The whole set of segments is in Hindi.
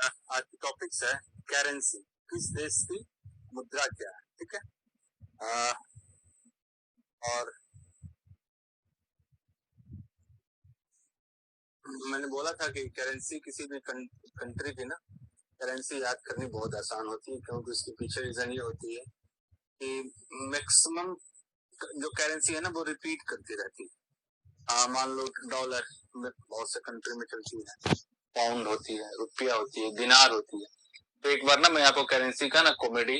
आज की टॉपिक्स है करेंसी, किस देश की मुद्रा क्या है, ठीक है। और मैंने बोला था कि करेंसी किसी भी कंट्री की ना करेंसी याद करनी बहुत आसान होती है, क्योंकि उसके पीछे रीजन ये होती है कि मैक्सिमम जो करेंसी है ना वो रिपीट करती रहती है। मान लो डॉलर बहुत से कंट्री में चलती है, पाउंड होती है, रुपया होती है, दिनार होती है। तो एक बार ना मैं आपको करेंसी का ना कॉमेडी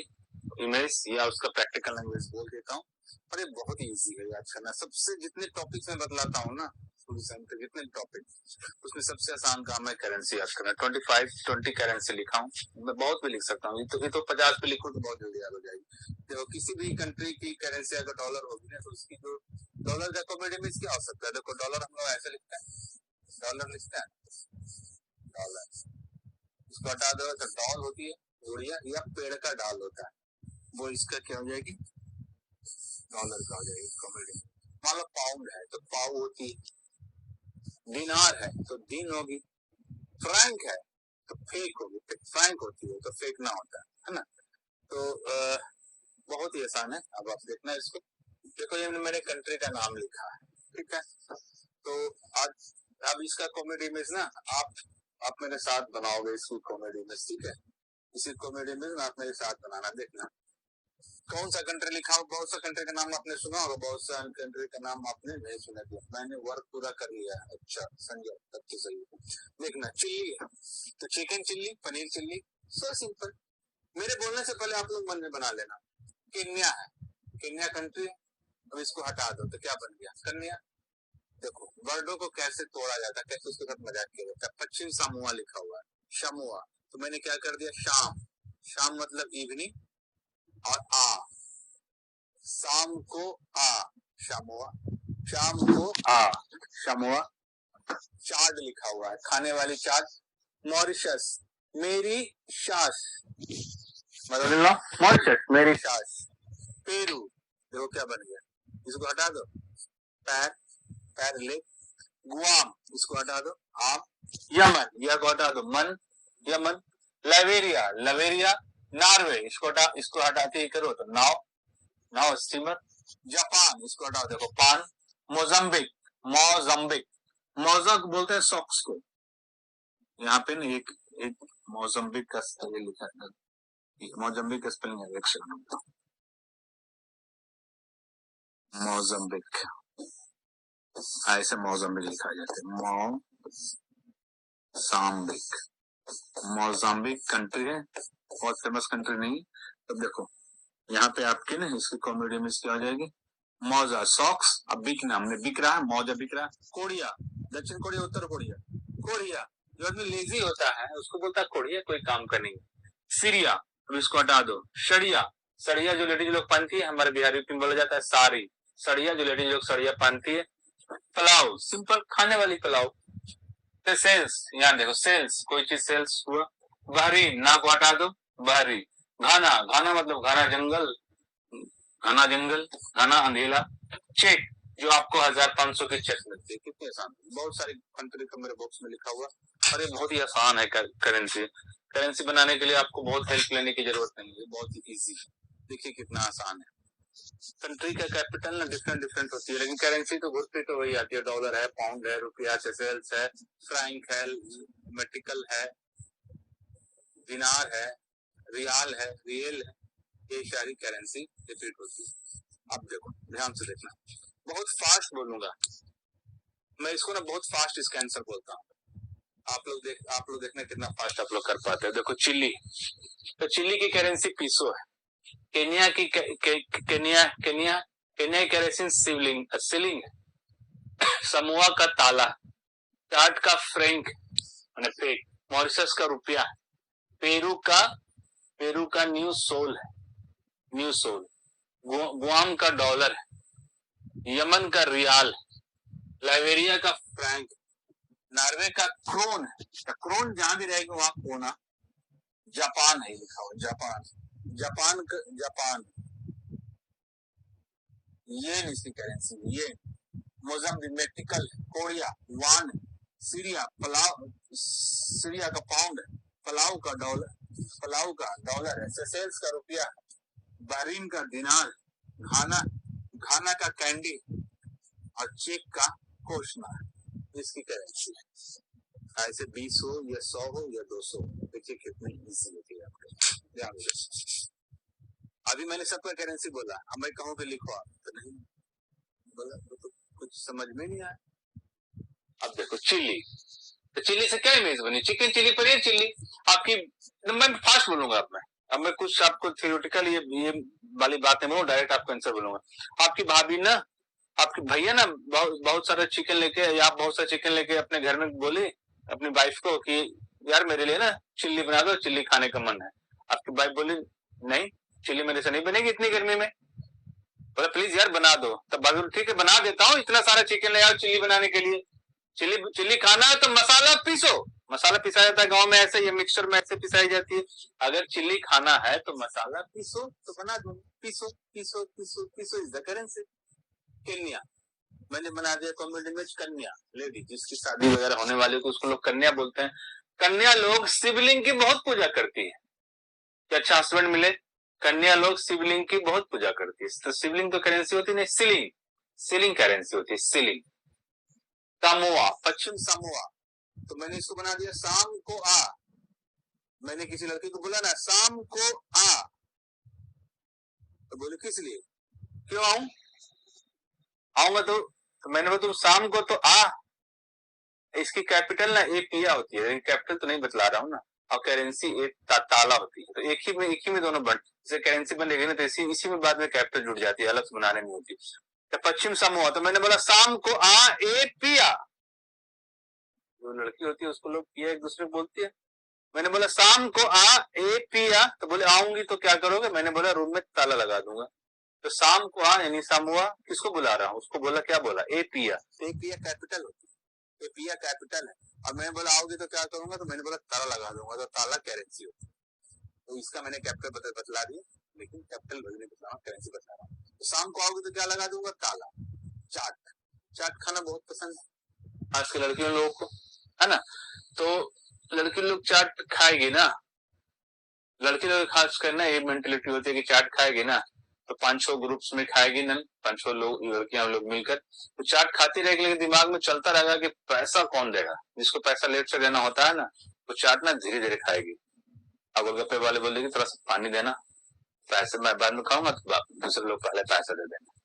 इमेज या उसका प्रैक्टिकल लैंग्वेज बोल देता हूँ, और ये बहुत इजी है याद करना। सबसे जितने टॉपिक्स में बतलाता हूँ ना जितने टॉपिक उसमें सबसे आसान काम है करेंसी याद करना। 20 करेंसी लिखा हूँ, मैं बहुत भी लिख सकता हूँ, ये तो 50 पे लिखो तो बहुत जल्दी याद हो जाएगी। देखो किसी भी कंट्री की करेंसी अगर डॉलर होगी ना तो उसकी जो डॉलर का कॉमेडी इमेज क्या हो सकता है। देखो डॉलर हम लोग ऐसे लिखते हैं, डॉलर लिखते हैं डॉलर, उसको हटा दो तो डॉल होती है उड़िया या पेड़ का डाल होता है, वो इसका क्या हो जाएगी डॉलर का हो जाएगी कॉमेडी। मान लो पाउंड है तो पाउ होती है, दिनार है तो दिन होगी, फ्रैंक है तो फेक होगी, फ्रैंक होती है तो फेक ना होता है ना। तो बहुत ही आसान है, अब आप देखना इसको। देखो ये मैंने कंट्री का नाम लिखा है, ठीक है। तो आज अब इसका कॉमेडी इमेज ना आप मेरे साथ बनाओगे इसकी कॉमेडी इमेज, ठीक है। इसी कॉमेडी इमेज आप मेरे साथ बनाना, देखना कौन सा कंट्री लिखा हो। बहुत सा कंट्री का नाम आपने सुना होगा, बहुत सा कंट्री का नाम आपने नहीं सुना था। मैंने वर्क पूरा कर लिया है। अच्छा संजय, अच्छी सही। देखना चिल्ली है तो chicken chilli, paneer chilli, so simple. मेरे बोलने से पहले आप लोग मन में बना लेना। केन्या है, केन्या कंट्री, अब इसको हटा दो तो क्या बन गया कन्या। देखो वर्डों को कैसे तोड़ा जाता है, कैसे उसके साथ मजाक किया जाता है। पश्चिम सामुआ लिखा हुआ है, शमुआ, तो मैंने क्या कर दिया शाम, शाम मतलब इवनिंग, और शाम को शमुआ, शाम को शमुआ। चार्ड लिखा हुआ है, खाने वाली चार्ड, मॉरिशस, मेरी शास, मतलब मॉरिशस मेरी शास। पेरू, देखो क्या बन गया, इसको हटा दो पैर, पैर लिप। गुआम, इसको हटा दो आम। यमन, या को हटा दो मन, यमन। Liberia, Liberia. नॉर्वे, इसको हटाते ही करो तो नाव, नाव स्टीमर। जापान, इसको हटाओ देखो पान। मोजाम्बिक, मोजाम्बिक, मोजक बोलते हैं सॉक्स को। यहाँ पे ना एक मोजाम्बिक का स्पेलिंग लिखा है, मोजाम्बिक का स्पेलिंग है, मोजाम्बिक, ऐसे मोजाम्बिक लिखा जाता है, मोजाम्बिक। मोजाम्बिक कंट्री है, बहुत फेमस कंट्री नहीं। अब देखो यहाँ पे आपकी ना इसकी कॉमेडी में क्या हो जाएगी, मौजा सॉक्स, अब बिक ना हमने बिक रहा है, मौजा बिक रहा है। कोरिया, दक्षिण कोरिया, उत्तर कोरिया, कोरिया जो आदमी लेजी होता है उसको बोलता है कोरिया, कोई काम का नहीं। सीरिया, अब इसको हटा दो। सड़िया, सड़िया जो लेडीज लोग पहनती है, हमारे बिहारी में बोला जाता है साड़ी, सड़िया जो लेडीज लोग सड़िया पहनती है। पुलाव, सिंपल खाने वाली पुलाव। सेल्स, यहाँ देखो सेल्स, कोई चीज सेल्स हुआ। बहरी, ना को हटा दो बहरी। घाना, घाना मतलब घना जंगल, घना जंगल, घना अंधेला। चेक, जो आपको 1500 की चेक मिलती है, कितनी आसान, बहुत सारी कंट्री का मेरे बॉक्स में लिखा हुआ। और ये बहुत ही आसान है करेंसी। करेंसी बनाने के लिए आपको बहुत हेल्प लेने की जरूरत नहीं है, बहुत ही इजी है। देखिए कितना आसान है। कंट्री का कैपिटल ना डिफरेंट होती है, लेकिन करेंसी तो घुसती तो वही आती है। डॉलर है, पाउंड है, रुपया, सेल्स है, फ्रैंक है, मेटिकल है, दिनार है, रियाल है, रियल है, ये सारी करेंसी रिपीट होती है। अब देखो ध्यान से देखना, बहुत फास्ट बोलूंगा मैं इसको ना, बहुत फास्ट इसका आंसर बोलता हूँ। आप लोग देखना कितना फास्ट आप लोग कर पाते हैं। देखो चिल्ली, तो चिल्ली की करेंसी पीसो है। केन्या की केन्या की करेंसी सिलिंग है। समोआ का ताला, चार्ट का फ्रैंक फेक, मॉरिशस का रुपया, पेरू का न्यू सोल है, न्यू सोल। गुआम का डॉलर है, यमन का रियाल, लाइबेरिया का फ्रैंक, नॉर्वे का क्रोन है, क्रोन जहां भी रहेगा वहां कोना। जापान है लिखा हुआ, जापान, जापान ये इसकी करेंसी, ये मोजाम्बिक, मेक्सिकल, कोरिया, वान, सीरिया, सीरिया का पाउंड, पलाव पलाऊ का डॉलर है, सेशेल्स का रुपया, बहरीन का दिनार, घाना का कैंडी और चेक का कोशना, इसकी करेंसी है। ऐसे 20 हो या 100 हो या 200, देखिए कितनी इजी होती है आपको। अभी मैंने सबका करेंसी बोला, अब मैं कहूँ कि लिखो आप, तो नहीं बोला तो कुछ समझ में नहीं आया। अब देखो चिली, तो चिली से क्या इमेज बनी, चिकन चिली, पनीर चिली। आपकी मैं फास्ट बोलूंगा अब मैं कुछ आपको थियोरेटिकल ये वाली बातें बोलूँ, डायरेक्ट आपको आंसर बोलूंगा। आपकी भाभी ना, आपके भैया ना बहुत सारा चिकन लेके, या आप बहुत सारा चिकन लेके अपने घर में बोले अपनी वाइफ को कि यार मेरे लिए ना चिल्ली बना दो, चिल्ली खाने का मन है। आपकी वाइफ बोली नहीं, चिल्ली मेरे से नहीं बनेगी इतनी गर्मी में। बोला प्लीज यार बना दो। तब भाभी ठीक है बना देता हूँ, इतना सारा चिकन ले आओ चिल्ली बनाने के लिए। चिल्ली खाना है तो मसाला पीसो, मसाला पिसा जाता है गांव में ऐसे, ये मिक्सचर में ऐसे पिसाई जाती है। अगर चिल्ली खाना है तो मसाला पीसो तो बना दो, पीसो पीसो पीसो पीसो इज द करेंसी। केन्या मैंने बना दिया कॉमेडी में, कन्या लेडी जिसकी शादी वगैरह होने वाली है उसको लोग कन्या बोलते हैं। कन्या लोग शिवलिंग की बहुत पूजा करती है कि अच्छा हस्बैंड मिले। कन्या लोग शिवलिंग की बहुत पूजा करती है, तो शिवलिंग तो करेंसी होती नहीं, सिलिंग करेंसी होती है, सिलिंग। सामोआ, पश्चिम सामोआ, तो मैंने इसको बना दिया शाम को आ। मैंने किसी लड़की को बोला ना शाम को आ, तो बोले किस लिए, क्यों आऊं, आऊंगा तो मैंने बोला तुम शाम को तो आ। इसकी कैपिटल ना ए पिया होती है, कैपिटल तो नहीं बतला रहा हूँ ना। और करेंसी एक ताला होती है, तो एक ही में दोनों बन, जैसे करेंसी बनेगी ना तो इसी में बाद में कैपिटल जुड़ जाती है, अलग से बनाने नहीं होती। तो पश्चिम सामोआ, तो मैंने बोला शाम को आ ए पिया, जो लड़की होती है उसको लोग पिया एक दूसरे को बोलती है। मैंने बोला शाम को आ ए पिया, तो बोले आऊंगी तो क्या करोगे, मैंने बोला रूम में ताला लगा दूंगा। तो शाम को आ यानी सामुआ किसको बुला रहा हूँ, उसको बोला क्या बोला ए पिया, ए पिया कैपिटल होती है, ए पिया कैपिटल है। और मैंने बोला आओगे तो क्या करूंगा, तो मैंने बोला ताला लगा दूंगा, तो ताला करेंसी होती है। तो इसका मैंने कैपिटल बतला दिया, लेकिन कैपिटल नहीं बतला रहा, करेंसी बता रहा हूँ। तो शाम को आओगे तो क्या लगा दूंगा, ताला। चाट खाना बहुत पसंद है आज के लड़कियों लोगों को, है ना। तो लड़की लोग चाट खाएगी ना, लड़की लोग खास करना ये मेंटेलिटी होती है कि चाट खाएगी ना तो 5-6 ग्रुप्स में खाएगी ना, 5-6 लोग लड़कियां लोग मिलकर तो चाट खाती रहेगी, लेकिन दिमाग में चलता रहेगा कि पैसा कौन देगा, जिसको पैसा लेट से देना होता है ना वो चाट ना धीरे धीरे खाएगी। अब गोलगप्पे वाले बोल देगी थोड़ा सा पानी देना, पैसे मैं बाद में खाऊंगा, तो दूसरे लोग पहले पैसा दे देना।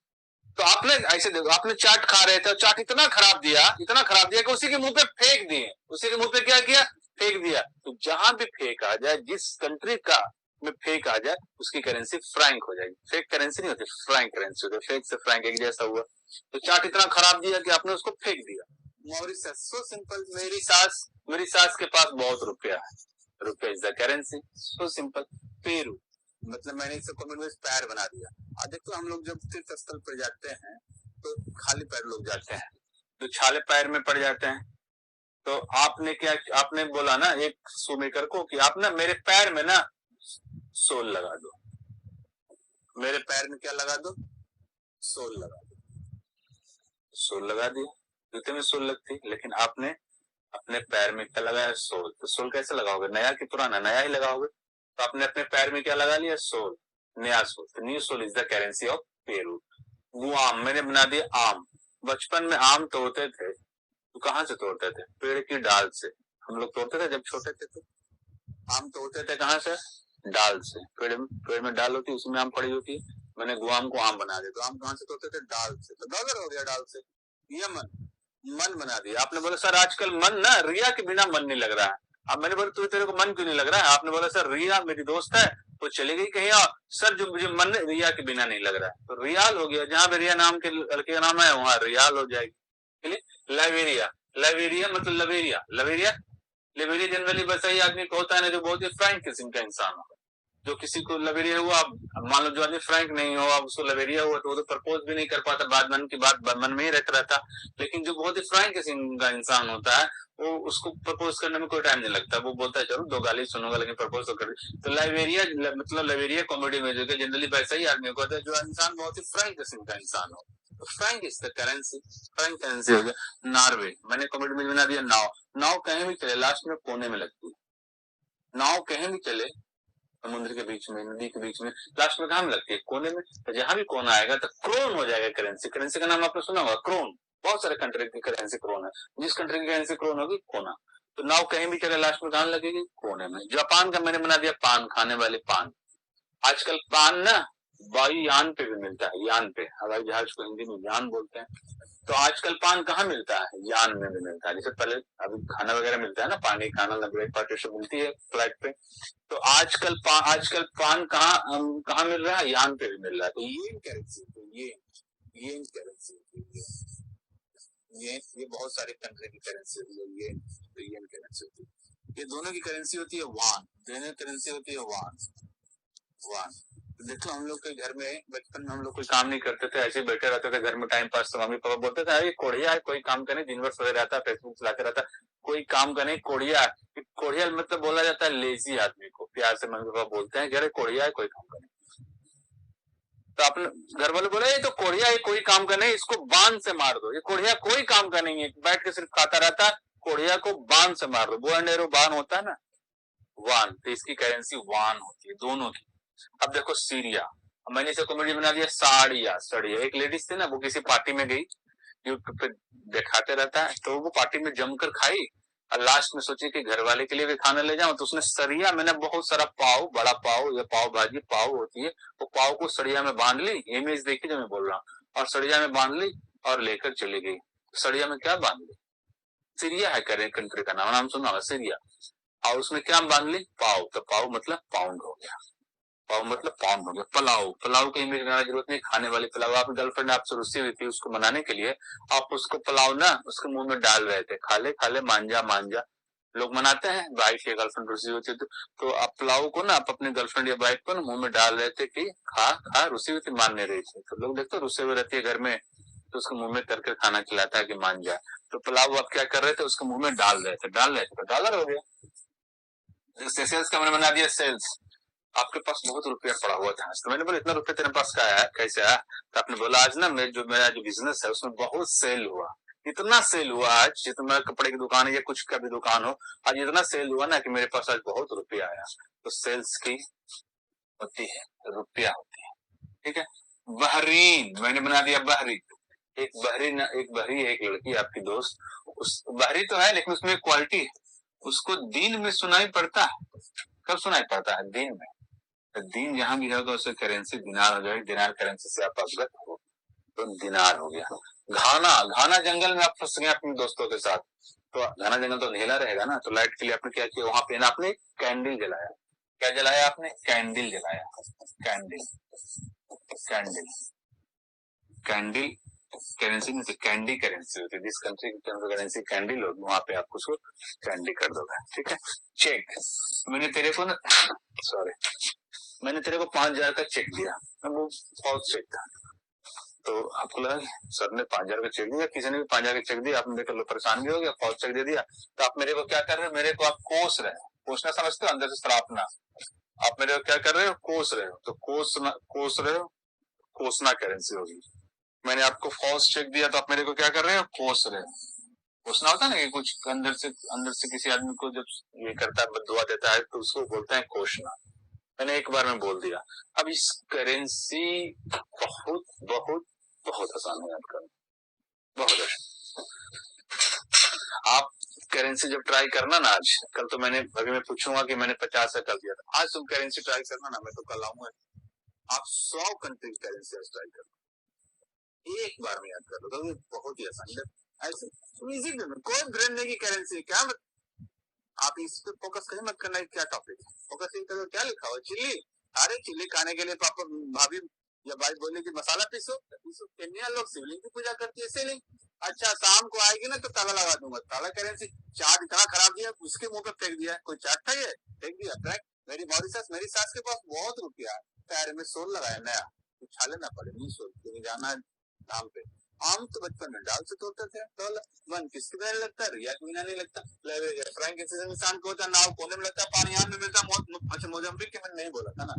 तो आपने ऐसे देखो, आपने चाट खा रहे थे, चाट इतना खराब दिया कि उसी के मुंह पे फेंक दिए, उसी के मुंह पे क्या किया, फेंक दिया। तो जहां भी फेंक आ जाए, जिस कंट्री का में फेंक आ जाए उसकी करेंसी फ्रैंक हो जाएगी। फेक करेंसी नहीं होती, फ्रैंक करेंसी होती है, फेक से फ्रैंक एक जैसा हुआ। तो चाट इतना खराब दिया कि आपने उसको फेंक दिया। मॉरिशस, सो सिंपल, मेरी सास के पास बहुत रुपया है, रुपया is the currency, so simple. Peru, मतलब मैंने इसे कमेंट में पैर बना दिया। और देखो हम लोग जब तीर्थ स्थल पर जाते हैं तो खाली पैर लोग जाते हैं, तो छाले पैर में पड़ जाते हैं। तो आपने बोला ना एक शूमेकर को कि आप ना मेरे पैर में ना सोल लगा दो, मेरे पैर में क्या लगा दो, सोल लगा दो। सोल लगा दी, जूते में सोल लगती, लेकिन आपने अपने पैर में क्या लगाया, सोल। तो सोल कैसे लगाओगे, नया कि पुराना, नया ही लगाओगे। तो आपने अपने पैर में क्या लगा लिया, सोल, नया सोल। तो new sol is the currency of Peru. Guam, मैंने बना दिया आम। बचपन में आम तोड़ते थे तो कहाँ से तोड़ते थे, पेड़ की डाल से। हम लोग तोड़ते थे जब छोटे थे, तो आम तोड़ते थे कहाँ से, डाल से। पेड़ में डाल होती है, उसमें आम पड़ी होती है। मैंने गुआम को आम बना दिया, तो आम कहाँ से तोड़ते थे, डाल से। तो डॉलर हो गया डाल से। यमन, मन बना दिया। आपने बोला सर आजकल मन ना रिया के बिना मन नहीं लग रहा है। अब मैंने बोला तेरे को मन क्यों नहीं लग रहा है, आपने बोला सर रिया मेरी दोस्त है वो चली गई कहीं और, सर जो मुझे मन रिया के बिना नहीं लग रहा है। तो रियाल हो गया, जहां पे रिया नाम के लड़के का नाम है वहां रियाल हो जाएगी। लाइबेरिया मतलब लवेरिया जनरली बस यही आदमी को होता है ना जो बहुत ही फ्रैंक किस्म का इंसान हो। जो किसी को लवेरिया हुआ, मान लो जो आदमी फ्रैंक नहीं हो, अब उसको लवेरिया हुआ तो वो तो प्रपोज भी नहीं कर पाता, बाद मन की बात मन में ही रहता रहता। लेकिन जो बहुत ही फ्रैंक किस्म का इंसान होता है वो उसको प्रपोज करने में कोई टाइम नहीं लगता, वो बोलता है चलो 2 गाली सुनूंगा लेकिन प्रपोज तो कर। तो लाइबेरिया मतलब लवेरिया कॉमेडी में जो जनरली वैसा ही आदमी को होता है जो इंसान बहुत ही फ्रैंक किस्म का इंसान हो। तो Frank is the currency, Frank currency हो गया। नॉर्वे, मैंने कॉमेडी में बना दिया नाव। नाव कहीं भी चले लास्ट में कोने में लगती है, नाव कहीं भी चले, समुद्र के बीच में, नदी के बीच में, लास्ट में कहाँ में लगती है? कोने में। तो जहां भी कोना आएगा तो क्रोन हो जाएगा करेंसी। करेंसी का नाम आपने सुना होगा, क्रोन। बहुत सारे कंट्री की करेंसी क्रोन है। जिस कंट्री की करेंसी क्रोन होगी, कोना। तो नाव कहीं भी चले, लास्ट में कहाँ लगेगी? कोने में। जापान का मैंने बना दिया पान, खाने वाले पान। आजकल पान ना वायुयान पे भी मिलता है, यान पे। हवाई जहाज को हिंदी में यान बोलते हैं। तो आजकल पान कहाँ मिलता है? यान में भी मिलता है। जैसे पहले अभी खाना वगैरह मिलता है ना, पानी, खाना, ब्रेकफास्ट मिलती है फ्लाइट पे। तो आजकल पान कहाँ मिल रहा है? यान पे भी मिल रहा है। तो येन करेंसी, येन करेंसी, ये बहुत सारे कंट्री की करेंसी होती है। येन करेंसी होती है। ये दोनों की करेंसी होती है वान। दोनों करेंसी होती है वान। तो देखो, हम लोग के घर में बचपन में हम लोग कोई काम नहीं करते थे, ऐसे बैठे रहते थे घर में, टाइम पास। तो मम्मी पापा बोलते थे, अरे कोढ़िया है, कोई काम करे, दिन भर सोए रहता है, फेसबुक चलाते रहता है, कोई काम करे, कोढ़िया। कोढ़िया मतलब बोला जाता है लेजी आदमी को, प्यार से मम्मी पापा बोलते हैं, अरे कोढ़िया है, कोई काम करे। तो अपने घर वाले बोले, ये तो कोढ़िया है, कोई काम का नहीं, इसको बांध से मार दो। ये कोढ़िया कोई काम का नहीं है, बैठ के सिर्फ खाता रहता है, कोढ़िया को बांध से मार दो। बो एंड एरो बांध होता है ना, वान। तो इसकी करेंसी वान होती है, दोनों की। अब देखो सीरिया, मैंने इसे कॉमेडी बना दिया साड़िया। सड़िया, एक लेडीज थी ना, वो किसी पार्टी में गई, यूट्यूब पे दिखाते रहता है, तो वो पार्टी में जमकर खाई, और लास्ट में सोची कि घर वाले के लिए भी खाना ले जाऊं। तो उसने सरिया में ना बहुत सारा पाव, बड़ा पाव या पाव भाजी पाव होती है, वो पाव को सरिया में बांध ली। इमेज देखी जो मैं बोल रहा हूँ, और सरिया में बांध ली और लेकर चली गई। सरिया में क्या बांध ली? सीरिया है कंट्री का नाम सुना होगा, सीरिया। और उसमें क्या बांध ली? पाव। तो पाव मतलब पाउंड हो गया, पाव मतलब पाउंड हो गया। पुलाव, पुलाव की इमेज बनाने की जरूरत नहीं, खाने वाली पुलाव। आपकी गर्लफ्रेंड आपसे रुस्सी हुई थी, उसको मनाने के लिए आप उसको पुलाव ना उसके मुंह में डाल रहे थे, खाले खाले मांझा मांझा। लोग मनाते हैं, वाइफ या गर्लफ्रेंड रुस्सी होती है तो आप पुलाव को ना आप अपने गर्लफ्रेंड या वाइफ को ना मुंह में डाल रहे थे कि खा खा, रुस्सी हुई थी, मानने रही थी। तो लोग देखते रुस्से हुए रहती है घर में, तो उसको मुंह में करके खाना खिलाता है कि मान जाए। तो पुलाव आप क्या कर रहे थे? उसके मुंह में डाल रहे थे, तो डॉलर हो गया। सेल्स का मैंने बना दिया सेल्स। आपके पास बहुत रुपया पड़ा हुआ था, तो मैंने बोला इतना रुपया तेरे पास का है, कैसे आया? तो आपने बोला आज ना मेरा जो बिजनेस है उसमें बहुत सेल हुआ। इतना सेल हुआ आज, जितना कपड़े की दुकान है या कुछ का भी दुकान हो, आज इतना सेल हुआ ना कि मेरे पास आज बहुत रुपया आया। तो सेल्स की होती है, रुपया होती है, ठीक है। बहरीन, मैंने बना दिया बहरी। एक बहरी है, एक लड़की आपकी दोस्त, उस बहरी तो है लेकिन उसमें क्वालिटी है, उसको दिन में सुनाई पड़ता है। कब सुनाई पड़ता है? दिन में। दिन जहां भी होगा उससे करेंसी दिनार हो जाएगी। दिनार करेंसी से आप अवगत हो तो दिनार हो गया। घाना, घाना जंगल में आप फंस गए अपने दोस्तों के साथ, तो घाना जंगल तो अंधेरा रहेगा ना, तो लाइट के लिए आपने क्या किया? वहां पे ना आपने कैंडल जलाया। क्या जलाया आपने? कैंडल जलाया। कैंडल, कैंडल, कैंडल करेंसी में से कैंडी करेंसी होती है। जिस कंट्री की करेंसी कैंडल होगी वहां पे आप उसको कैंडी कर दोगे, ठीक है। चेक, मैंने तेरे को ना सॉरी मैंने तेरे को 5,000 का चेक दिया, वो फॉल्स चेक था। तो आपको लगा सर ने 5,000 का चेक दिया, किसी ने भी 5,000 का चेक दिया, आपने देखकर परेशान भी हो गया, फॉल्स चेक दे दिया। तो आप मेरे को क्या कर रहे हो? मेरे को आप कोस रहे हो। कोसना समझते हो? अंदर से सरापना। आप मेरे को क्या कर रहे हो? कोस रहे हो। तो कोस रहे हो, कोसना करेंसी होगी। मैंने आपको फॉल्स चेक दिया तो आप मेरे को क्या कर रहे हो? कोस रहे हो। कोसना होता है ना कि कुछ अंदर से किसी आदमी को जब ये करता है, बददुआ देता है, तो उसको बोलते हैं कोसना। मैंने एक बार में बोल दिया। अब इस करेंसी बहुत बहुत बहुत आसान है याद करना, बहुत आसान। आप करेंसी जब ट्राई करना ना, आज कल तो अभी मैं पूछूंगा कि मैंने 50 का कर दिया था, आज तुम करेंसी ट्राई करना ना, मैं तो कल आऊंगा, आप 100 कंट्री करेंसी ट्राई करना, एक बार में याद कर लो, तो बहुत ही आसान है। ऐसे इजी, कोई ब्रेन नहीं की करेंसी क्या आप इस पे फोकस कहीं मत करना है, क्या टॉपिक है, फोकस नहीं करो। क्या लिखा हुआ? चिल्ली। अरे चिल्ली खाने के लिए पापा भाभी या भाई बोले कि मसाला पीसो, केन्या लोग शिवलिंग की पूजा करती है, शिवलिंग। अच्छा शाम को आएगी ना तो ताला लगा दूंगा। ताला करेंसी, चाट इतना खराब दिया, उसके मुंह पे फेंक दिया। कोई चाट था ये? फेंक दिया। मेरी मेरी सास के पास बहुत रुपया है, पैर में सोल लगाया नया, उछा लेना पड़े, नहीं सोल क्योंकि जाना है नाम पे। आम तो बचपन में डाल से तोड़ते थे, तो मन किसके बिना लगता है, रिया के बिना नहीं लगता। फ्रैंक इंसान को होता नाव कोने में लगता है, पानी यहाँ में मिलता। अच्छा मोजाम्बिक के मैंने नहीं बोला था ना।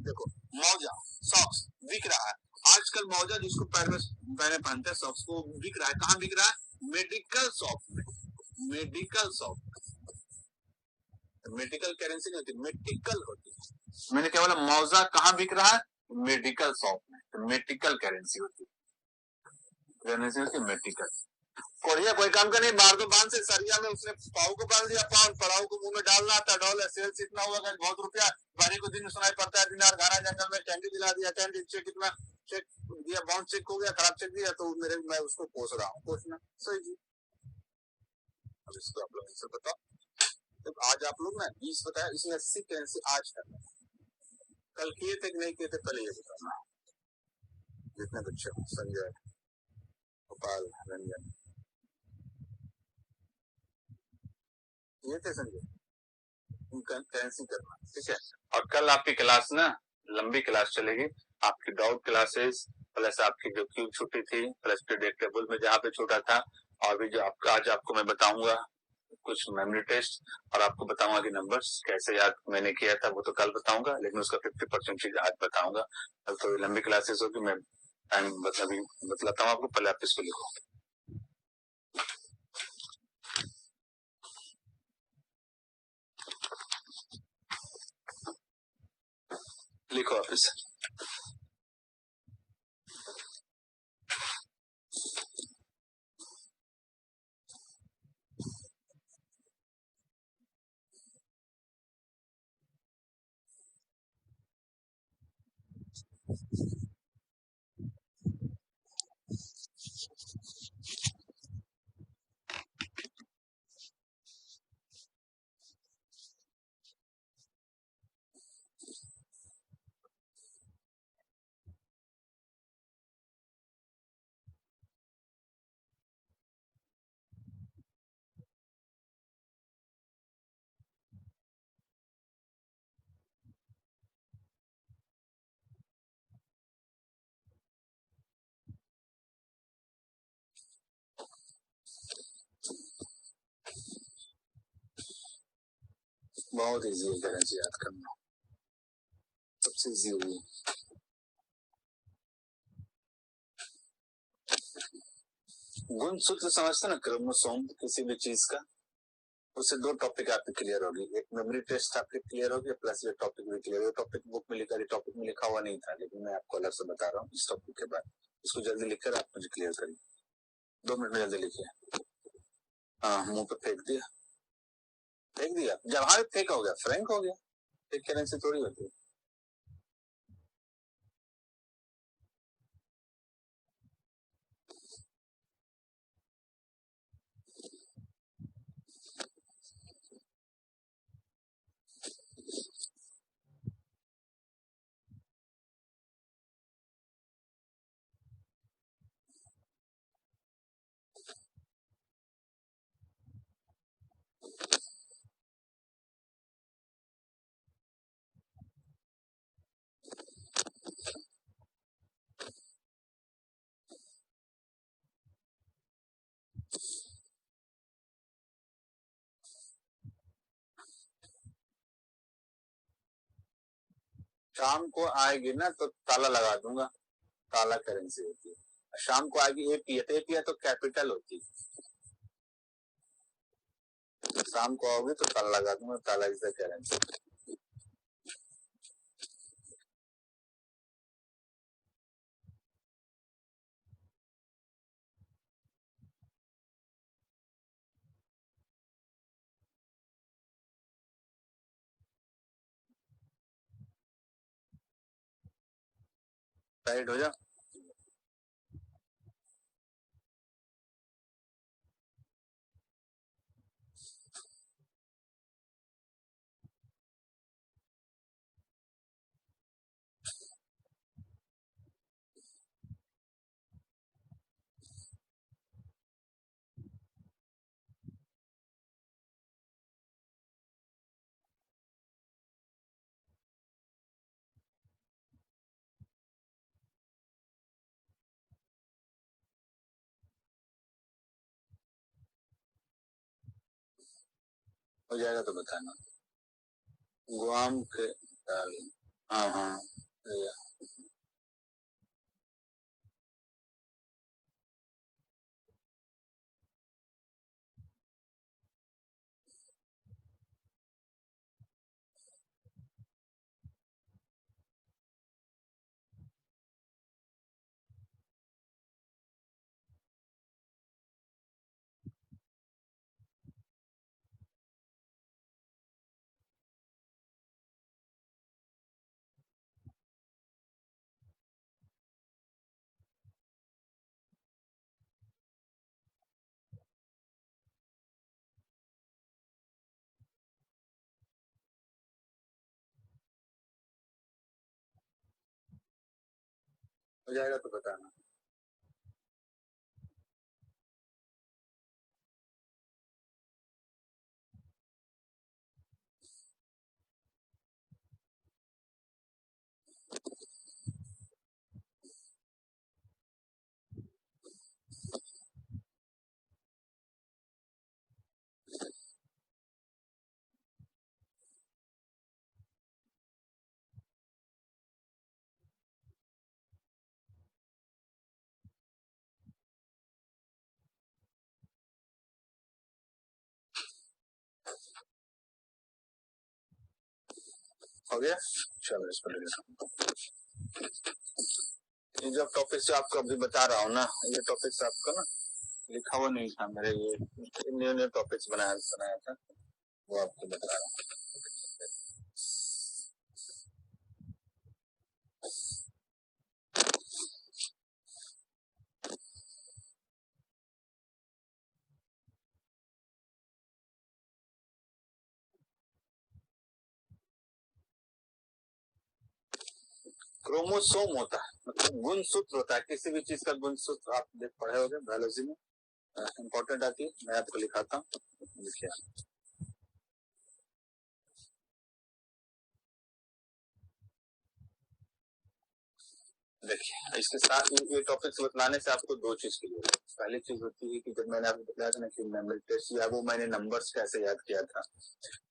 देखो मौजा सॉक्स बिक रहा है आजकल, मौजा जिसको पैर में पहने पहनते हैं सॉक्स को बिक रहा है। कहाँ बिक रहा है? मेडिकल शॉप में। मेडिकल शॉप, मेडिकल करेंसी नहीं होती, मेडिकल होती है। मैंने क्या बोला, मौजा कहाँ बिक रहा है? मेडिकल शॉप में, तो मेडिकल करेंसी होती है, करेंसी होती है मेडिकल। कोरिया कोई काम का नहीं, मार दो बांध से सरिया में, उसने पाऊ को बांध दिया, पाउंड पड़ाऊ को मुंह में डालना आता, डॉलर सेल्स इतना हुआ कि बहुत रुपया, बारी को दिन सुनाई पड़ता है, दिनार घाना जंगल में, कैंडी दिला दिया, कैंडी चेक कितना चेक दिया, बाउंड चेक हो गया, खराब चेक दिया, तो मेरे मैं उसको पोस रहा हूँ, पोसना सही जी। अब इसको आप लोग से बताओ, तो आज आप लोग ना 20 बताया, इसमें 80 करेंसी आज करना, कल किए थे कि नहीं किए थे, कल ये बताना, जितने बच्चे संजय, गोपाल, रंजन ये थे, संजय करेंसी करना, ठीक है। और कल आपकी क्लास ना लंबी क्लास चलेगी, आपकी डाउट क्लासेस प्लस आपकी जो क्यूब छुट्टी थी प्लस प्रेडिक्टेबल में जहाँ पे छूटा था, और भी जो आपका आज आपको मैं बताऊंगा कुछ मेमोरी टेस्ट, और आपको बताऊंगा कि नंबर्स कैसे याद मैंने किया था, वो तो कल बताऊंगा, लेकिन उसका 50% चीज आज बताऊंगा। कल तो लंबी क्लासेस होगी, मैं टाइम बतलाता हूँ आपको, पहले आप इसको लिखो, लिखो आप इसे। बहुत इजी है करेंसी याद करना, सबसे इजी हुई। गुण सूत्र समझते ना, क्रोमोसोम किसी भी चीज का, उससे दो टॉपिक आपकी क्लियर होगी, एक मेमोरी टेस्ट आपकी क्लियर होगी, प्लस ये टॉपिक भी क्लियर होगा। टॉपिक बुक में लिखा, टॉपिक में लिखा हुआ नहीं था, लेकिन मैं आपको अलग से बता रहा हूँ इस टॉपिक के बाद, इसको जल्दी लिखकर आप मुझे क्लियर करिए, 2 मिनट में जल्दी लिखिए। हाँ, मुंह पे फेंक दिया, फेंक दिया, जब हाँ फेंक हो गया, फ्रैंक हो गया, फेंक करने से थोड़ी होती है। शाम को आएगी ना तो ताला लगा दूंगा, ताला करेंसी होती है। शाम को आएगी एपीए, तो एपीए तो कैपिटल होती है, शाम को आओगे तो ताला लगा दूंगा, ताला इज द करेंसी। साइड हो जा, हो जाएगा तो बताना। गुआम के दाल, हाँ हाँ, हो जाएगा तो बताना। हो गया, चलो इसको ले लेता हूँ। ये जो टॉपिक से आपको अभी बता रहा हूँ ना, ये टॉपिक्स आपका ना लिखा हुआ नहीं था मेरे, ये न्यू न्यू टॉपिक्स बनाया था, वो आपको बता रहा हूँ। क्रोमोसोम होता है, मतलब गुणसूत्र होता है, किसी भी चीज का गुणसूत्र आप देख पढ़े होगे बायोलॉजी में, इंपॉर्टेंट आती है, मैं आपको लिखाता हूँ, लिखिए। देखिए इसके साथ ये टॉपिक्स बतलाने से आपको दो चीज की जरूरत है। पहली चीज होती है कि जब मैंने आपको बताया था ना कि मेमोरी टेस्ट या वो मैंने नंबर्स कैसे याद किया था,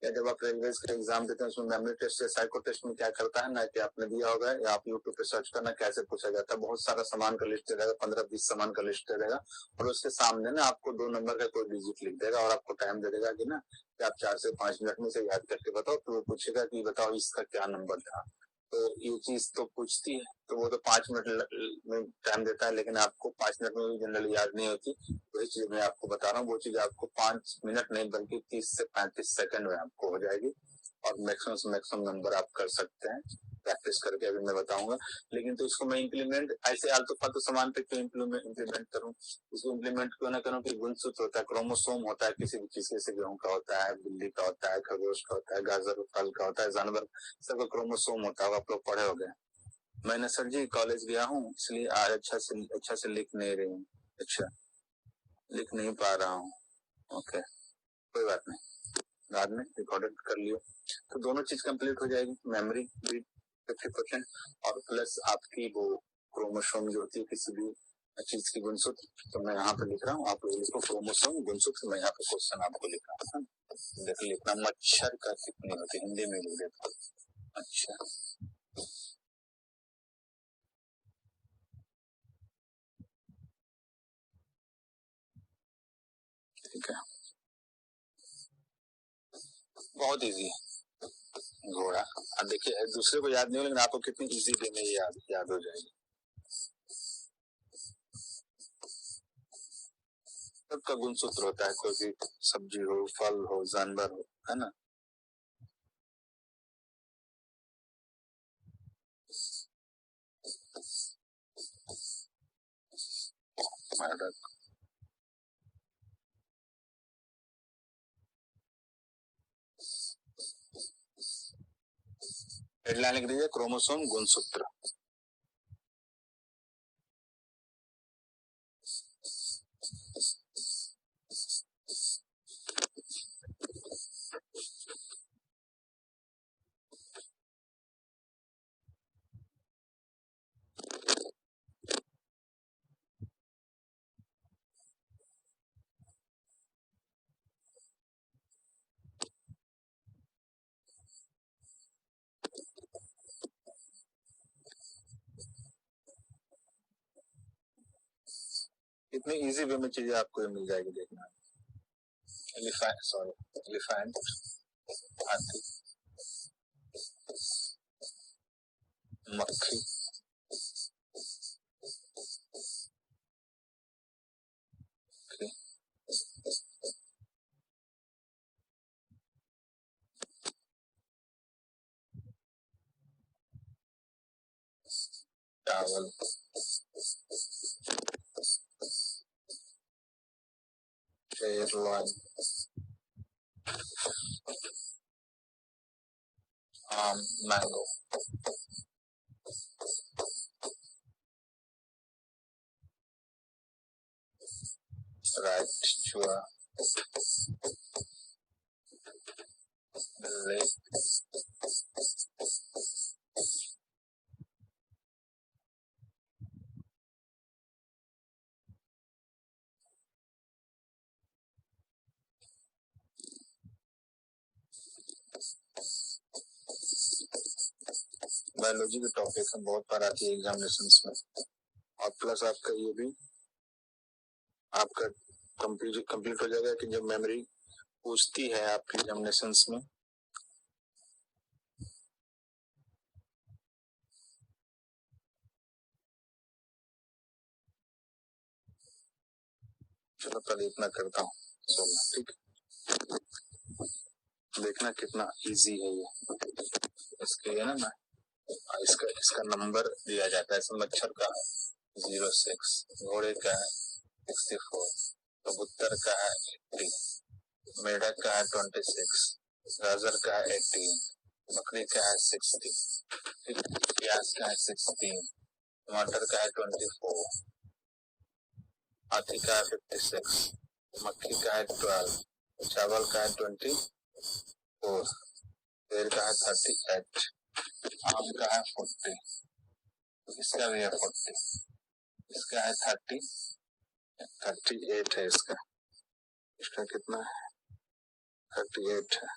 या जब आप रेलवे का एग्जाम देते हैं उसमें मेमोरी टेस्ट या साइको टेस्ट में क्या करता है ना कि आपने दिया होगा या आप यूट्यूब पे सर्च करना कैसे पूछा जाता है, बहुत सारा सामान का लिस्ट दे देगा, 15-20 सामान का लिस्ट दे देगा, और उसके सामने ना आपको 2 नंबर का कोई डिजिट लिख देगा और आपको टाइम दे देगा कि ना कि आप 4 से 5 मिनट में से याद करके बताओ, तो वो पूछेगा कि बताओ इसका क्या नंबर था। तो ये चीज तो पूछती है, तो वो तो 5 मिनट में टाइम देता है, लेकिन आपको 5 मिनट में भी जनरली याद नहीं होती। वही चीज मैं आपको बता रहा हूँ, वो चीज आपको 5 मिनट नहीं बल्कि 30 से 35 सेकंड में आपको हो जाएगी, और मैक्सिमम से मैक्सिमम नंबर आप कर सकते हैं प्रैक्टिस करके, अभी मैं बताऊंगा। लेकिन तो इसको मैं इम्प्लीमेंट ऐसे आलतू फालतू सामान पे क्यों इम्प्लीमेंट करूँ, इसको इम्प्लीमेंट क्यों ना करूँ कि गुणसूत्र होता है, क्रोमोसोम होता है, किसी भी चीज, जैसे गेहूं का होता है, बिल्ली का होता है, खरगोश का होता है, गाजर फल का होता है, जानवर सबका क्रोमोसोम होता है, आप लोग पढ़े हो गए। मैंने सर जी कॉलेज गया हूँ इसलिए आज अच्छा से लिख नहीं रही हूँ, अच्छा लिख नहीं पा रहा हूँ, ओके कोई बात नहीं, बाद में रिकॉर्डेड कर लियो, तो दोनों चीज कंप्लीट हो जाएगी, मेमोरी भी 50% और प्लस आपकी वो क्रोमोसोम जो होती है किसी भी चीज की गुणसूत्र, तो मैं यहाँ पे लिख रहा हूँ, आप लोग लिखो क्रोमोसोम गुणसूत्र, मैं यहाँ पे क्वेश्चन आपको लिख रहा हूँ। देखो लिखना, मच्छर का कितनी होती है हिंदी में लिख देता, अच्छा ठीक है, बहुत इजी है घोड़ा। अब देखिए दूसरे को याद नहीं हो, लेकिन आपको कितनी इजी वे में याद हो जाएगी। सबका गुणसूत्र होता है, कोई भी सब्जी हो, फल हो, जानवर हो, है ना। हेडलाइन लिख दीजिए क्रोमोसोम गुणसूत्र। इतनी इजी वे में चीजें आपको मिल जाएगी, देखना। एलिफेंट, सॉरी, एलिफेंट, हाथी, मक्खी, चावल, शेरवान, आम, मैंगो, राइट चुआ लेक बायोलॉजी के टॉपिक में बहुत बार आती है एग्जामिनेशंस में, और प्लस आपका ये भी आपका कंप्लीट हो जाएगा कि जब मेमोरी पूछती है आपके एग्जामिनेशंस में। चलो पहले इतना करता हूँ, ठीक, देखना कितना इजी है ये। इसके है ना, इसका नंबर दिया जाता है। इसमें मच्छर का है 06, घोड़े का है 64, कबूतर का है 80, मेढक का है 26, गाजर का है 18, बकरी का है 60, प्याज का है 16, टमाटर का है 24, हाथी का है 56, मक्खी का है 12, चावल का है 24, पेड़ का है 38, आम का है 40, इसका भी है 40, इसका है 38 है इसका कितना है 38 है।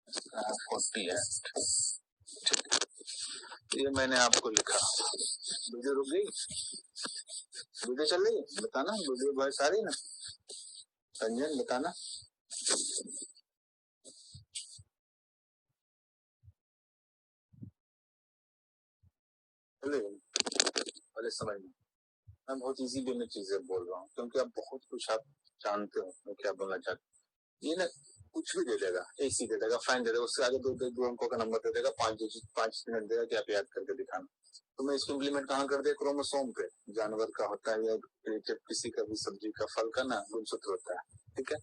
इसका 48, ये मैंने आपको लिखा। वीडियो रुक गई, वीडियो चल रही है, बताना वीडियो बहुत सारी ना, संजन बताना। पहले समझ में, मैं बहुत इजी वे में चीजें बोल रहा हूँ क्योंकि आप बहुत कुछ आप जानते हो मैं क्या बोलना चाहता। ये ना कुछ भी दे देगा, एसी दे देगा, फाइन दे देगा, उससे आगे दो अंकों का नंबर दे देगा, 5 मिनट देगा कि आप याद करके दिखाना। तो मैं इसको इम्प्लीमेंट कहाँ कर दिया, क्रोमोसोम पे, जानवर का होता है या किसी का भी सब्जी का फल का ना गुणसूत्र होता है, ठीक है।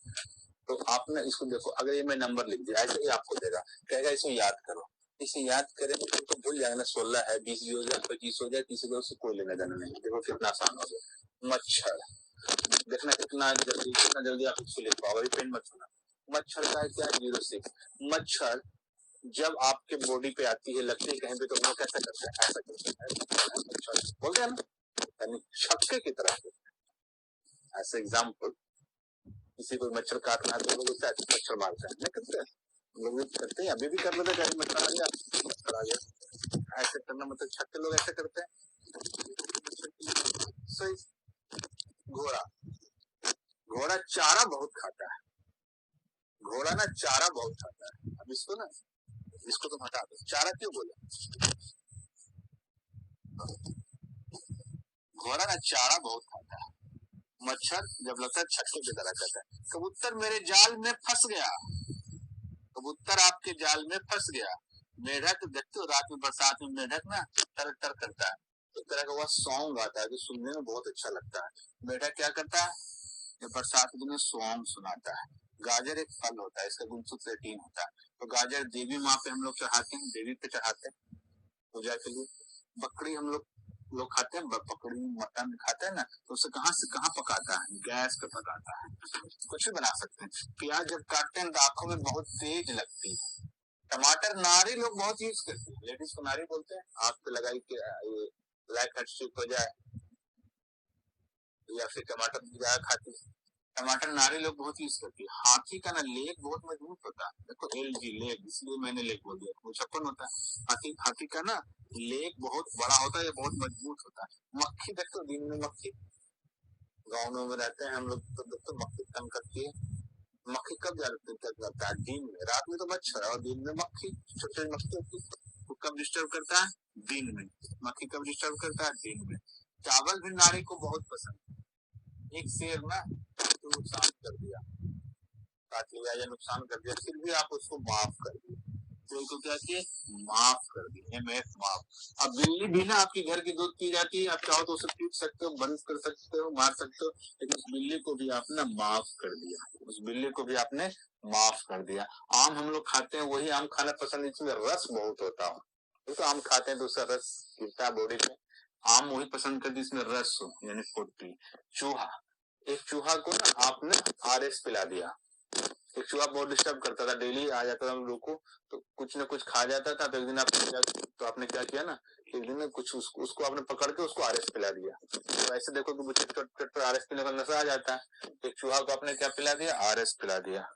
तो आपने इसको देखो, अगर ये मैं नंबर लिख दिया ऐसे ही आपको देगा, कहेगा इसको याद करो, इसे याद करेंगे तो भूल जाएगा ना, 16 है, 20 भी हो जाए, 25 हो जाए, 30 हो जाए, उससे कोई लेना देना नहीं। देखो कितना आसान हो गया। मच्छर, देखना कितना जल्दी आप इसको लिख पाओगे, पेन मत छूना। मच्छर का क्या 06, मच्छर जब आपके बॉडी पे आती है, लगती है कहीं पे, तो वो कैसा करता है, ऐसा करता है, बोलते हैं ना, यानी छक्के की तरह। ऐसे एग्जाम्पल, किसी को मच्छर काटना है तो लोग उससे मच्छर मारते हैं, नहीं करते, लोग भी करते हैं, अभी भी कर लेते हैं, मच्छर आ गया, मच्छर आ गया, ऐसे करना मतलब छक्के लोग ऐसे करते हैं। घोड़ा, घोड़ा चारा बहुत खाता है, घोड़ा ना चारा बहुत खाता है। अब इसको ना, इसको तुम हटा दो, चारा क्यों बोले, घोड़ा ना चारा बहुत खाता है। मच्छर जब लगता है छक्के की तरह करता है। कबूतर मेरे जाल में फंस गया, कबूतर आपके जाल में फंस गया। मेढक देखते हो रात में बरसात में मेढक ना तर तर करता है, एक तरह का वह सॉन्ग आता है जो सुनने में बहुत अच्छा लगता है। मेढक क्या करता है, ये बरसात में सॉन्ग सुनाता है। गाजर एक फल होता है, इसका गुणसूत्र 18 होता है। तो गाजर देवी माँ पे हम लोग चढ़ाते हैं, देवी पे चढ़ाते हैं पूजा के लिए। बकरी हम लोग खाते हैं, बकरी मटन खाते हैं ना, तो उसे कहाँ से कहाँ पकाता है, गैस पे पकाता है। कुछ भी बना सकते हैं। प्याज जब काटते हैं तो आंखों में बहुत तेज लगती है। टमाटर नारी लोग बहुत यूज करते हैं, लेडीज को नारी बोलते हैं, आंख पे लगाई के ब्लैक हेड स्ट्रिप हो जाए, या फिर टमाटर ज्यादा खाती है, टमाटर नारी लोग बहुत यूज करती है। हाथी का ना लेग बहुत मजबूत होता है, देखो LG लेग, इसलिए मैंने लेग बोल दिया, वो छप्पन होता है। हाथी का ना लेग बहुत बड़ा होता है, ये बहुत मजबूत होता है। मक्खी देखो, दिन में मक्खी, गाँव में रहते हैं हम लोग तो देखो मक्खी तंग करती है। मक्खी कब जाता है, दिन में, रात में तो मच्छर और दिन में मक्खी, छोटी मक्खी होती है। वो कब डिस्टर्ब करता है, दिन में। मक्खी कब डिस्टर्ब करता है, दिन में। चावल भी नारी को बहुत पसंद है। एक शेर ना तो नुकसान कर दिया, काट लिया या नुकसान कर दिया, फिर भी आप उसको माफ कर दिए, तो इसको क्या किए, माफ कर दिए, MF माफ। अब बिल्ली भी ना आपकी घर की दूध पी जाती है, आप चाहो तो उसे पीट सकते हो, बंद कर सकते हो, मार सकते हो, लेकिन उस बिल्ली को भी आपने माफ कर दिया, उस बिल्ली को भी आपने माफ कर दिया। आम हम लोग खाते हैं, वही आम खाना पसंद, इसमें रस बहुत होता है, तो आम खाते हैं तो उसका रस गिरता है बॉडी पे, आम वही पसंद करती इसमें रस हो, यानी फुर्ती। चूहा, एक चूहा को ना आपने RS पिला दिया, एक चूहा बहुत डिस्टर्ब करता था, डेली आ जाता था हम लोग को, तो कुछ न कुछ खा जाता था, तो एक दिन आपने क्या किया ना, एक दिन कुछ उसको आपने पकड़ के उसको RS पिला दिया। तो ऐसे देखो कि मुझे चट पर RS पीने का नशा आ जाता है, तो एक चूहा को आपने क्या पिला दिया, RS पिला दिया,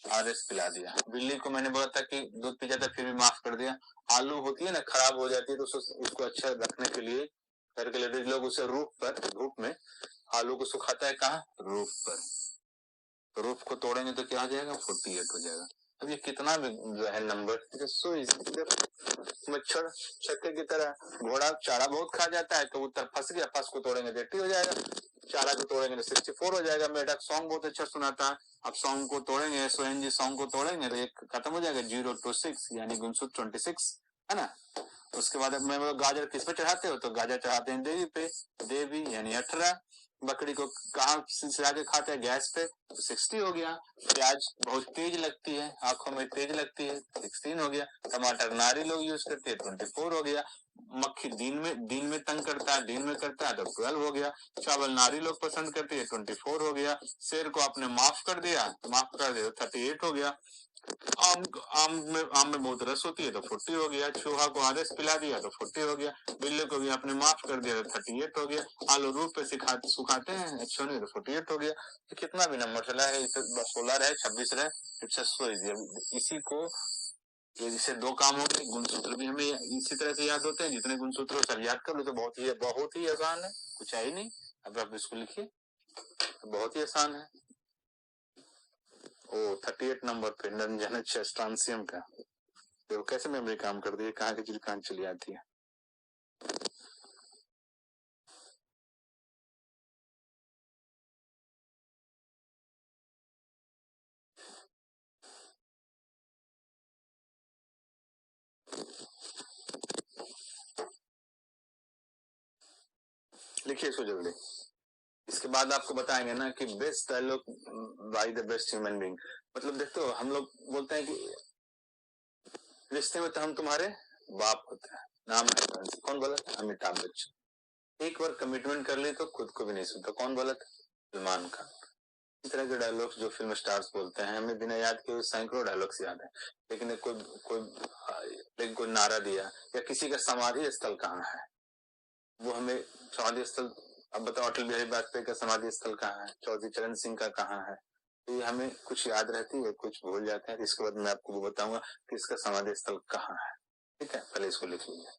RS पिला दिया। बिल्ली को मैंने बोला था कि दूध पी जाता फिर भी माफ कर दिया। आलू होती है ना, खराब हो जाती है, तो उसको अच्छा रखने के लिए घर के लेडीज लोग उसे धूप में आलू को सुखाता है, कहाँ, रूफ पर, तो रूफ को तोड़ेंगे तो क्या हो जाएगा, 48 हो जाएगा। अब ये कितना जो है नंबर, मच्छर छक्के की तरह, घोड़ा चारा बहुत खा जाता है तो उत्तर फंस गया, फंस को तोड़ेंगे 80 हो जाएगा, चारा को तोड़ेंगे तो 64 हो जाएगा। मेढक सॉन्ग बहुत अच्छा सुनाता है, अब सॉन्ग को तोड़ेंगे, SONG सॉन्ग को तोड़ेंगे तो एक खत्म हो जाएगा, 0 to 6 यानी गुणसूत्र 26 है ना। उसके बाद मैं गाजर किस पे चढ़ाते हो, तो गाजर चढ़ाते हैं देवी पे, देवी यानी 18। बकरी को कहाँ सिला के खाते हैं, गैस पे, तो 60 हो गया। प्याज बहुत तेज लगती है, आंखों में तेज लगती है, 16 हो गया। टमाटर नारी लोग यूज करते हैं, 24 हो गया। मक्खी दिन में तंग करता है, दिन में करता है तो 12 हो गया। चावल नारी लोग पसंद करते हैं, 24 हो गया। शेर को आपने माफ कर दिया, 38 हो गया। आम में बहुत रस होती है तो 40 हो गया। चूहा को RS पिला दिया तो 40 हो गया। बिल्ली को भी आपने माफ कर दिया तो 38 हो गया। आलू रूप पे सुखाते हैं, अच्छा नहीं तो 48 हो गया। तो कितना भी नंबर चला है, 16 रहे, 26 रहे, इसी को इससे 2 काम हो गए। गुणसूत्र भी हमें इसी तरह से याद होते हैं, जितने गुणसूत्र सब याद कर लो तो बहुत ही आसान है, कुछ है ही नहीं। अब आप इसको लिखिए, बहुत ही आसान है। 38 नंबर पे नंजन स्ट्रांसियम का, देखो कैसे मेमोरी काम करती है, कहाँ की चीज कहाँ चली आती है। लिखिए इसको जल्दी। इसके बाद आपको बताएंगे ना कि best dialogue by the best human being. मतलब देखो हम लोग बोलते हैं कि रिश्ते में तो हम तुम्हारे बाप होते हैं, नाम है कौन बोला था, अमिताभ बच्चन। एक बार कमिटमेंट कर ली तो खुद को भी नहीं सुनता, कौन बोला था, सलमान खान। इस तरह के डायलॉग्स जो फिल्म स्टार्स बोलते हैं, हमें बिना याद के सैकड़ों डायलॉग्स याद है, लेकिन कोई नारा दिया, या किसी का समाधि स्थल कहाँ है, वो हमें समाधि स्थल, अब बताओ अटल बिहारी वाजपेयी का समाधि स्थल कहाँ है, चौधरी चरण सिंह का कहाँ है, तो ये हमें कुछ याद रहती है, कुछ भूल जाते हैं। इसके बाद मैं आपको बताऊंगा कि इसका समाधि स्थल कहाँ है, ठीक है, पहले इसको लिख लीजिए।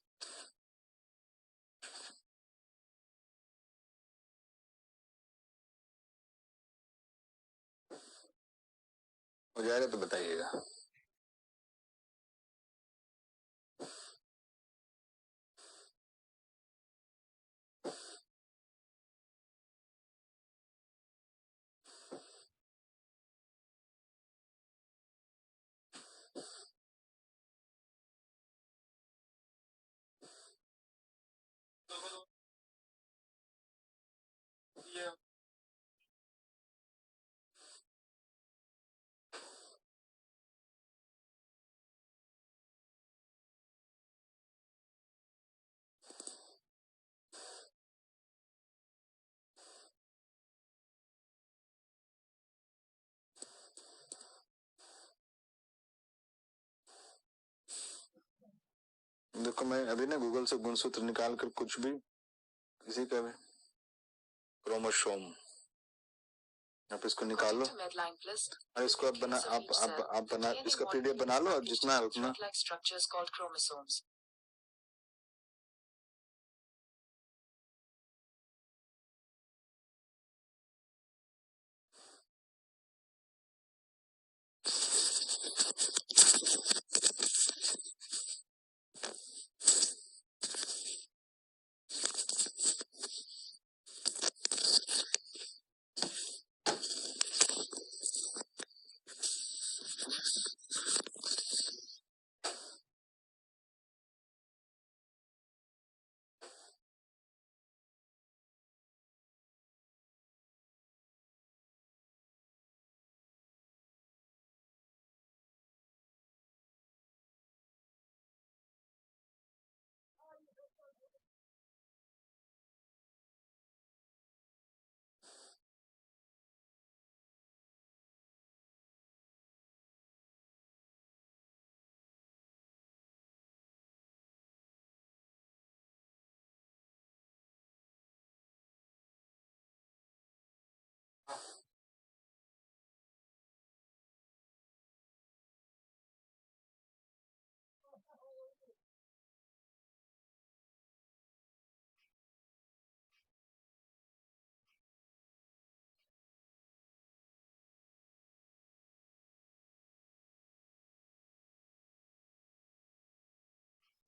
हो जाएगा तो बताइएगा। देखो मैं अभी ना गूगल से गुणसूत्र निकाल कर कुछ भी किसी का भी क्रोमोसोम, आप इसको निकालो और इसको आप बना इसका PDF बना लो और जितना है उतना।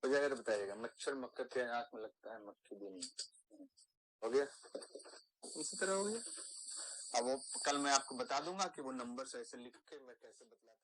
हो जाएगा तो बताइएगा। मच्छर मक्खर के आंख में लगता है, मक्खी भी नहीं। हो गया, इसी तरह हो गया। अब वो कल मैं आपको बता दूंगा कि वो नंबर ऐसे लिख के मैं कैसे बतलाता हूँ।